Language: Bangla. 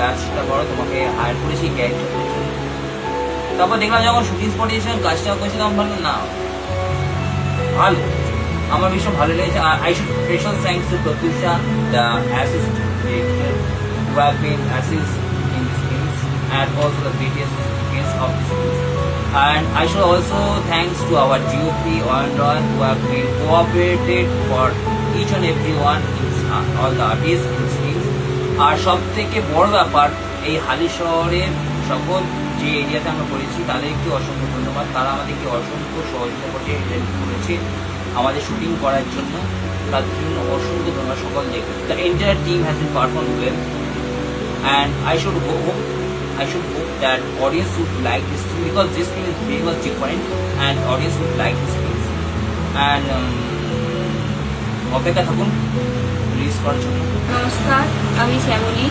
কাজটা করো, তোমাকে হায়ার করেছি ক্যারেক্টারের জন্য। তারপর দেখলাম যখন শুটিং স্পটে এসে কাজটা করছি তখন ভালো না, ভালো, আমার ভীষণ ভালো লেগেছে। I should special thanks to Pratyusha, the assist director who have been assist in these films and also the various skills of these films. And I should also thanks to our GOP Oyan who have been cooperated for each and every one in all the artists in these films. আর সব থেকে বড় ব্যাপার, এই হালিশহরের সকল যে এরিয়াতে আমরা করেছি তাদেরকে অসংখ্য ধন্যবাদ। তারা আমাদেরকে অসংখ্য সহযোগিতা করছে, হেল্প করেছে আমাদের শুটিং করার জন্য, তার জন্য অসংখ্য ধন্যবাদ সকলকে। The entire team has been perform well and I should hope that audience would like this film because this film is very much different and audience would like this film. And অপেক্ষা থাকুন রিলিজ করার জন্য। নমস্কার, আমি শ্যামলী।